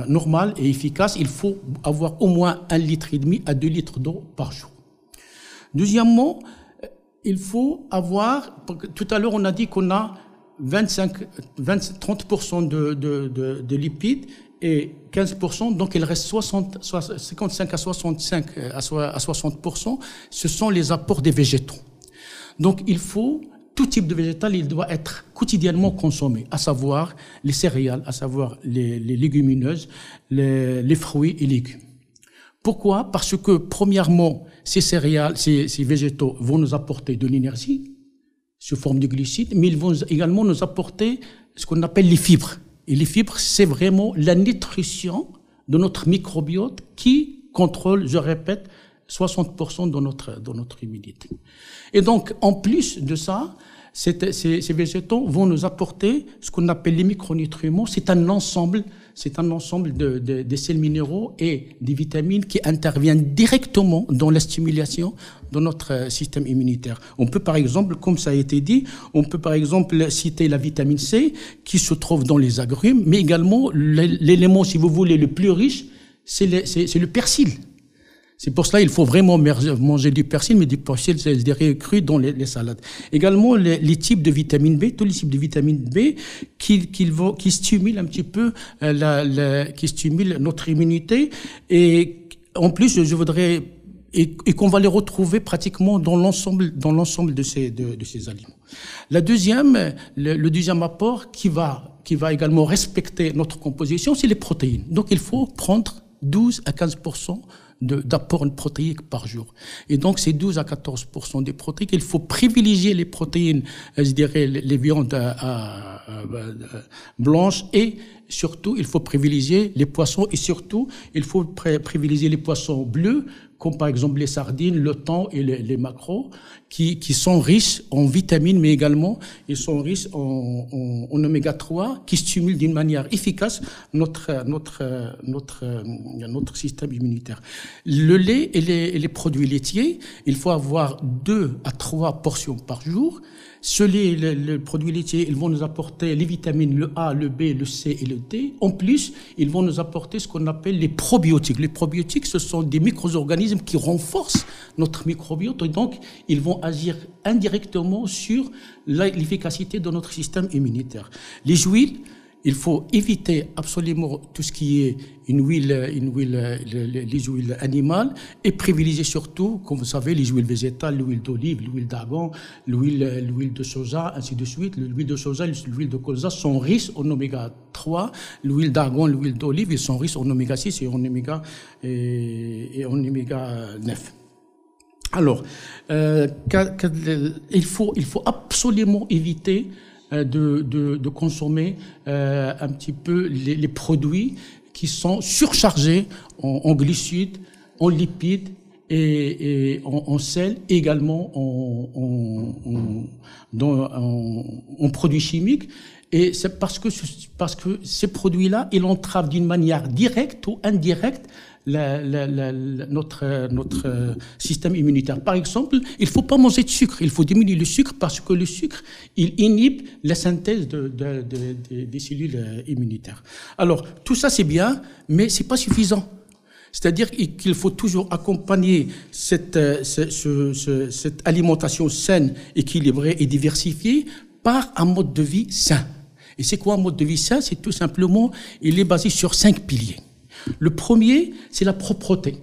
[SPEAKER 5] normale et efficace. Il faut avoir au moins 1,5 litre à 2 litres d'eau par jour. Deuxièmement, il faut avoir, tout à l'heure on a dit qu'on a 30% de lipides et 15%, donc il reste 55 à 60%, ce sont les apports des végétaux. Donc il faut, tout type de végétal, il doit être quotidiennement consommé, à savoir les céréales, à savoir les légumineuses, les fruits et légumes. Pourquoi? Parce que, premièrement, ces céréales, ces végétaux vont nous apporter de l'énergie sous forme de glucides, mais ils vont également nous apporter ce qu'on appelle les fibres. Et les fibres, c'est vraiment la nutrition de notre microbiote qui contrôle, je répète, 60% de notre immunité. Et donc, en plus de ça, ces végétaux vont nous apporter ce qu'on appelle les micronutriments. C'est un ensemble des sels minéraux et des vitamines qui interviennent directement dans la stimulation de notre système immunitaire. On peut par exemple, comme ça a été dit, citer la vitamine C qui se trouve dans les agrumes, mais également l'élément, si vous voulez, le plus riche, c'est le persil. C'est pour cela qu'il faut vraiment manger du persil, mais du persil, je dirais, cru dans les salades. Également, les types de vitamine B, tous les types de vitamine B qui stimulent un petit peu qui stimulent notre immunité. Et en plus, je voudrais et qu'on va les retrouver pratiquement dans l'ensemble de ces aliments. Le deuxième apport qui va également respecter notre composition, c'est les protéines. Donc, il faut prendre 12 à 15% d'apport protéique par jour. Et donc, c'est 12 à 14% des protéines. Il faut privilégier les protéines, je dirais, les viandes blanches et surtout, il faut privilégier les poissons et surtout, il faut privilégier les poissons bleus, comme par exemple les sardines, le thon et les maquereaux, qui sont riches en vitamines, mais également, ils sont riches en oméga 3, qui stimulent d'une manière efficace notre système immunitaire. Le lait et les produits laitiers, il faut avoir 2 à 3 portions par jour. Les produits laitiers, ils vont nous apporter les vitamines, le A, le B, le C et le D. En plus, ils vont nous apporter ce qu'on appelle les probiotiques. Les probiotiques, ce sont des micro-organismes qui renforcent notre microbiote et donc, ils vont agir indirectement sur l'efficacité de notre système immunitaire. Les huiles, il faut éviter absolument tout ce qui est les huiles animales et privilégier surtout, comme vous savez, les huiles végétales, l'huile d'olive, l'huile d'argan, l'huile de soja, ainsi de suite. L'huile de soja et l'huile de colza sont riches en oméga 3. L'huile d'argan, l'huile d'olive, ils sont riches en oméga 6 et en oméga 9. Alors, il faut absolument éviter de consommer un petit peu les produits qui sont surchargés en glucides, en lipides et en sel, et également en produits chimiques. Et c'est parce que ces produits-là, ils entravent d'une manière directe ou indirecte notre système immunitaire. Par exemple, il faut pas manger de sucre. Il faut diminuer le sucre parce que le sucre, il inhibe la synthèse des cellules immunitaires. Alors, tout ça, c'est bien, mais c'est pas suffisant. C'est-à-dire qu'il faut toujours accompagner cette alimentation saine, équilibrée et diversifiée par un mode de vie sain. Et c'est quoi un mode de vie sain? C'est tout simplement, il est basé sur 5 piliers. Le premier, c'est la propreté.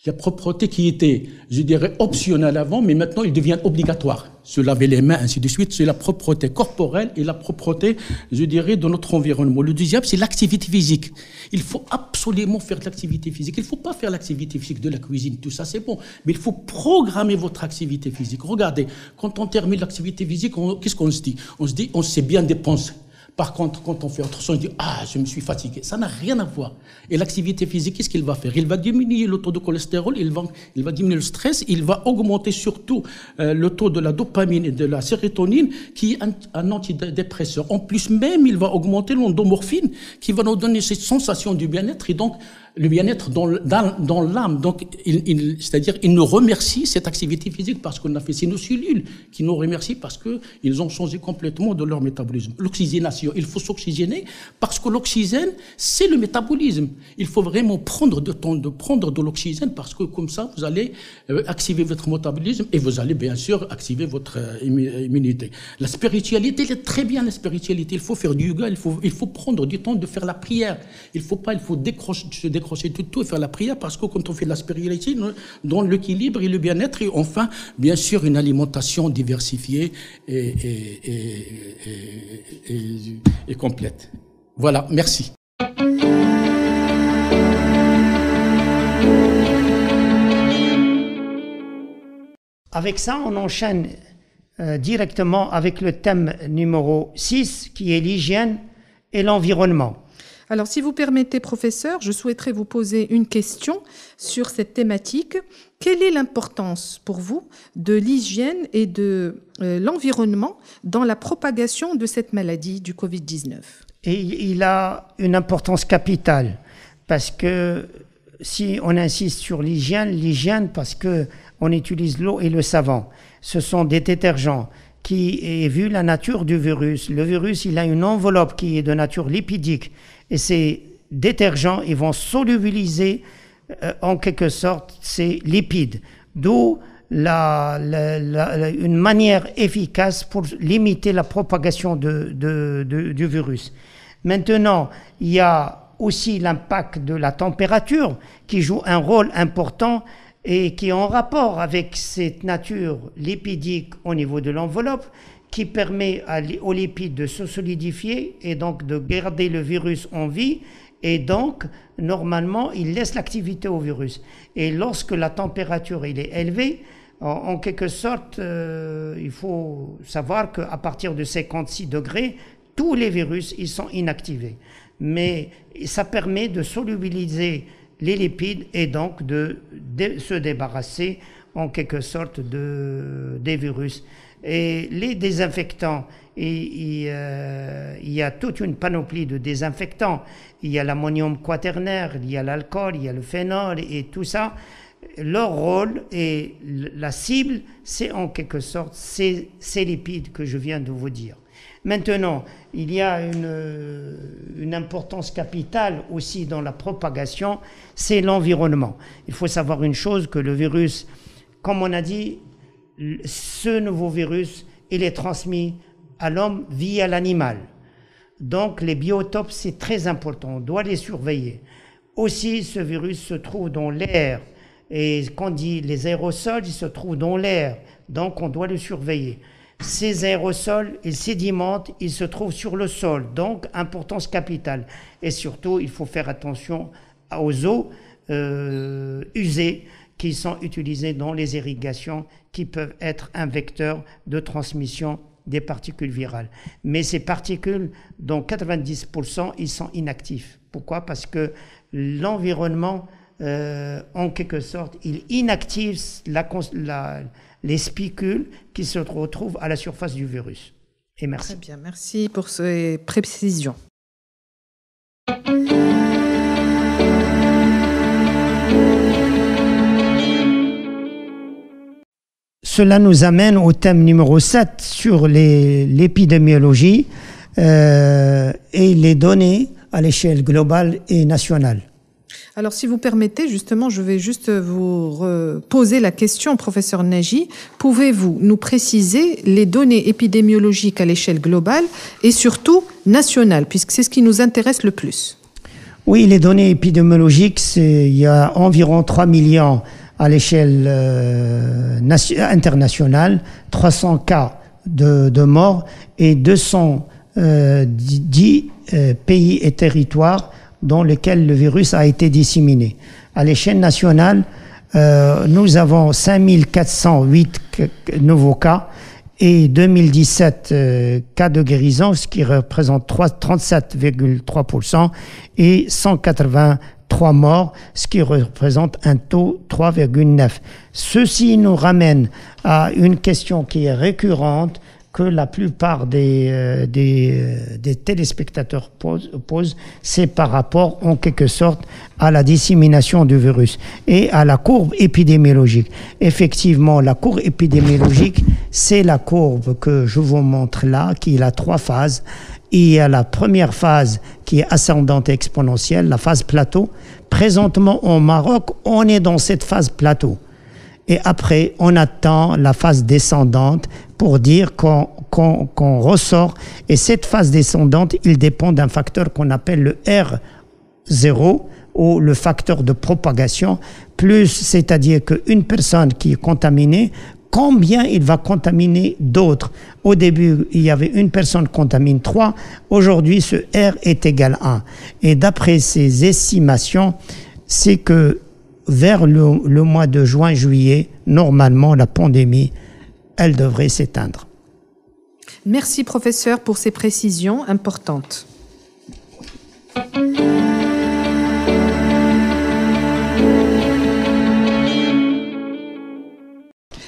[SPEAKER 5] La propreté qui était, je dirais, optionnelle avant, mais maintenant, il devient obligatoire. Se laver les mains, ainsi de suite, c'est la propreté corporelle et la propreté, je dirais, de notre environnement. Le deuxième, c'est l'activité physique. Il faut absolument faire de l'activité physique. Il ne faut pas faire l'activité physique de la cuisine, tout ça, c'est bon. Mais il faut programmer votre activité physique. Regardez, quand on termine l'activité physique, qu'est-ce qu'on se dit? On se dit, on s'est bien dépensé. Par contre, quand on fait autre chose, on dit « Ah, je me suis fatigué ». Ça n'a rien à voir. Et l'activité physique, qu'est-ce qu'il va faire? Il va diminuer le taux de cholestérol, il va diminuer le stress, il va augmenter surtout le taux de la dopamine et de la sérotonine, qui est un antidépresseur. En plus, même, il va augmenter l'endomorphine, qui va nous donner cette sensation du bien-être. Et donc, le bien-être dans l'âme. Donc, c'est-à-dire, ils nous remercient cette activité physique parce qu'on a fait. C'est nos cellules qui nous remercient parce qu'ils ont changé complètement de leur métabolisme. L'oxygénation, il faut s'oxygéner parce que l'oxygène, c'est le métabolisme. Il faut vraiment prendre de temps de prendre de l'oxygène parce que comme ça, vous allez activer votre métabolisme et vous allez bien sûr activer votre immunité. La spiritualité, elle est très bien, la spiritualité. Il faut faire du yoga, il faut prendre du temps de faire la prière. Il faut se décrocher de tout et faire la prière parce que quand on fait la spiritualité, dans l'équilibre et le bien-être et enfin, bien sûr, une alimentation diversifiée et complète. Voilà, merci.
[SPEAKER 1] Avec ça, on enchaîne directement avec le thème numéro 6 qui est l'hygiène et l'environnement.
[SPEAKER 2] Alors, si vous permettez, professeur, je souhaiterais vous poser une question sur cette thématique. Quelle est l'importance pour vous de l'hygiène et de l'environnement dans la propagation de cette maladie du Covid-19 ?
[SPEAKER 1] Et il a une importance capitale parce que si on insiste sur l'hygiène parce que on utilise l'eau et le savon. Ce sont des détergents qui, et vu la nature du virus, le virus, il a une enveloppe qui est de nature lipidique. Et ces détergents, ils vont solubiliser en quelque sorte ces lipides. D'où une manière efficace pour limiter la propagation du virus. Maintenant, il y a aussi l'impact de la température qui joue un rôle important et qui est en rapport avec cette nature lipidique au niveau de l'enveloppe qui permet aux lipides de se solidifier et donc de garder le virus en vie et donc normalement il laisse l'activité au virus. Et lorsque la température il est élevée, en quelque sorte il faut savoir qu'à partir de 56 degrés, tous les virus ils sont inactivés. Mais ça permet de solubiliser les lipides et donc de se débarrasser en quelque sorte des virus. Et les désinfectants, il y a toute une panoplie de désinfectants. Il y a l'ammonium quaternaire, il y a l'alcool, il y a le phénol et tout ça. Leur rôle et la cible, c'est en quelque sorte ces lipides que je viens de vous dire. Maintenant, il y a une importance capitale aussi dans la propagation, c'est l'environnement. Il faut savoir une chose, que le virus, comme on a dit, ce nouveau virus, il est transmis à l'homme via l'animal. Donc les biotopes, c'est très important, on doit les surveiller. Aussi, ce virus se trouve dans l'air, et quand on dit les aérosols, ils se trouvent dans l'air, donc on doit le surveiller. Ces aérosols, ils sédimentent, ils se trouvent sur le sol, donc importance capitale. Et surtout, il faut faire attention aux eaux usées qui sont utilisées dans les irrigations, qui peuvent être un vecteur de transmission des particules virales. Mais ces particules, dont 90%, ils sont inactifs. Pourquoi ? Parce que l'environnement, en quelque sorte, il inactive les spicules qui se retrouvent à la surface du virus. Et merci.
[SPEAKER 2] Très bien, merci pour ces précisions.
[SPEAKER 1] Cela nous amène au thème numéro 7 sur l'épidémiologie et les données à l'échelle globale et nationale.
[SPEAKER 2] Alors, si vous permettez, justement, je vais juste vous poser la question, professeur Nagy. Pouvez-vous nous préciser les données épidémiologiques à l'échelle globale et surtout nationale, puisque c'est ce qui nous intéresse le plus?
[SPEAKER 1] Oui, les données épidémiologiques, il y a environ 3 millions à l'échelle internationale, 300 cas de morts et 210 pays et territoires dans lesquels le virus a été disséminé. À l'échelle nationale, nous avons 5408 nouveaux cas et 2017 cas de guérison, ce qui représente 37,3% et 183 morts, ce qui représente un taux 3,9%. Ceci nous ramène à une question qui est récurrente que la plupart des téléspectateurs posent, c'est par rapport, en quelque sorte, à la dissémination du virus et à la courbe épidémiologique. Effectivement, la courbe épidémiologique, c'est la courbe que je vous montre là, qui a 3 phases. Il y a la première phase qui est ascendante et exponentielle, la phase plateau. Présentement, au Maroc, on est dans cette phase plateau. Et après, on attend la phase descendante pour dire qu'on ressort. Et cette phase descendante, il dépend d'un facteur qu'on appelle le R0 ou le facteur de propagation, plus, c'est-à-dire qu'une personne qui est contaminée, combien il va contaminer d'autres. Au début, il y avait une personne contamine 3. Aujourd'hui, ce R est égal à 1. Et d'après ces estimations, c'est que vers le mois de juin-juillet, normalement, la pandémie, elle devrait s'éteindre.
[SPEAKER 2] Merci, professeur, pour ces précisions importantes.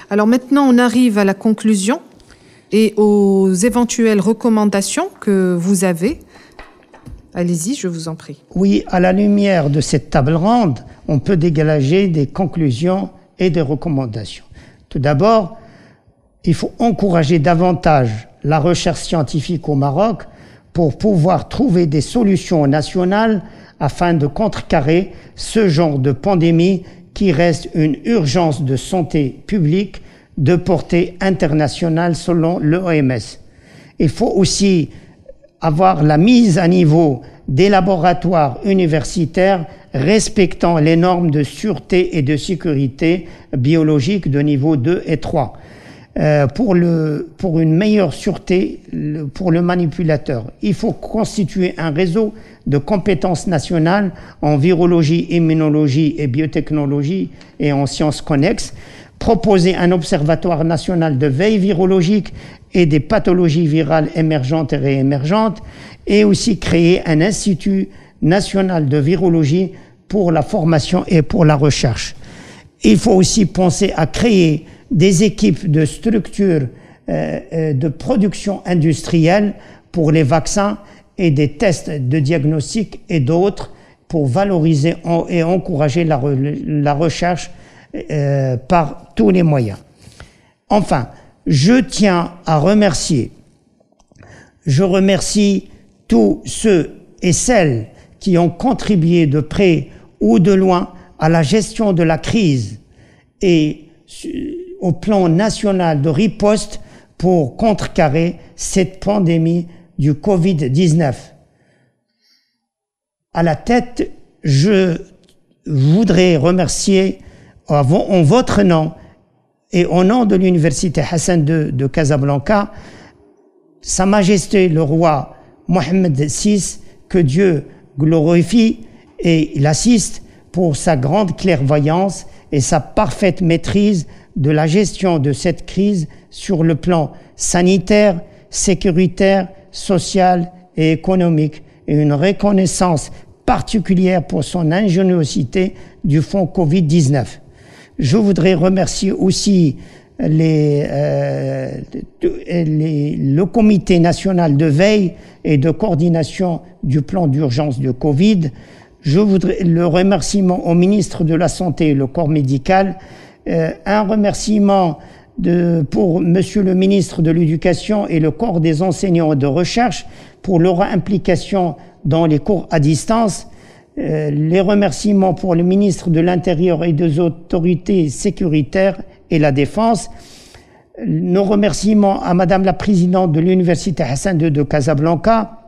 [SPEAKER 2] Alors maintenant, on arrive à la conclusion et aux éventuelles recommandations que vous avez. Allez-y, je vous en prie.
[SPEAKER 1] Oui, à la lumière de cette table ronde, on peut dégager des conclusions et des recommandations. Tout d'abord, il faut encourager davantage la recherche scientifique au Maroc pour pouvoir trouver des solutions nationales afin de contrecarrer ce genre de pandémie qui reste une urgence de santé publique de portée internationale selon l'OMS. Il faut aussi avoir la mise à niveau des laboratoires universitaires respectant les normes de sûreté et de sécurité biologique de niveau 2 et 3. Pour une meilleure sûreté pour le manipulateur, il faut constituer un réseau de compétences nationales en virologie, immunologie et biotechnologie et en sciences connexes, proposer un observatoire national de veille virologique et des pathologies virales émergentes et réémergentes, et aussi créer un institut national de virologie pour la formation et pour la recherche. Il faut aussi penser à créer des équipes de structures de production industrielle pour les vaccins et des tests de diagnostic et d'autres pour valoriser et encourager la recherche par tous les moyens. Enfin, je remercie tous ceux et celles qui ont contribué de près ou de loin à la gestion de la crise et au plan national de riposte pour contrecarrer cette pandémie du Covid-19. À la tête, je voudrais remercier en votre nom et au nom de l'Université Hassan II de Casablanca, Sa Majesté le roi Mohammed VI, que Dieu glorifie et l'assiste pour sa grande clairvoyance et sa parfaite maîtrise de la gestion de cette crise sur le plan sanitaire, sécuritaire, social et économique, et une reconnaissance particulière pour son ingéniosité du fonds Covid-19. Je voudrais remercier aussi le Comité national de veille et de coordination du plan d'urgence de Covid. Je voudrais le remerciement au ministre de la Santé et le corps médical, un remerciement pour Monsieur le ministre de l'Éducation et le corps des enseignants de recherche pour leur implication dans les cours à distance, les remerciements pour le ministre de l'Intérieur et des autorités sécuritaires et la Défense, nos remerciements à Madame la Présidente de l'Université Hassan II de Casablanca,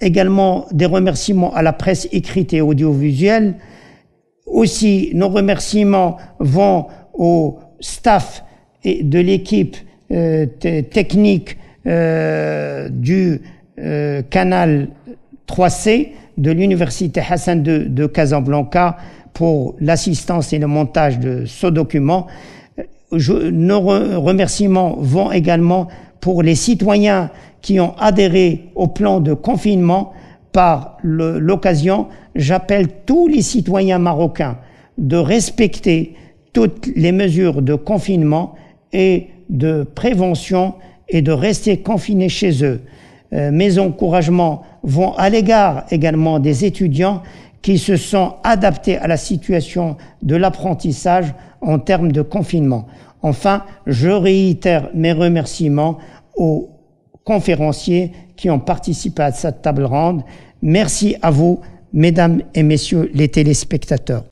[SPEAKER 1] également des remerciements à la presse écrite et audiovisuelle. Aussi, nos remerciements vont au staff et de l'équipe technique du canal 3C de l'Université Hassan II de Casablanca pour l'assistance et le montage de ce document. Nos remerciements vont également pour les citoyens qui ont adhéré au plan de confinement. Par l'occasion, j'appelle tous les citoyens marocains de respecter toutes les mesures de confinement et de prévention et de rester confinés chez eux. Mes encouragements vont à l'égard également des étudiants qui se sont adaptés à la situation de l'apprentissage en termes de confinement. Enfin, je réitère mes remerciements aux conférenciers qui ont participé à cette table ronde. Merci à vous, mesdames et messieurs les téléspectateurs.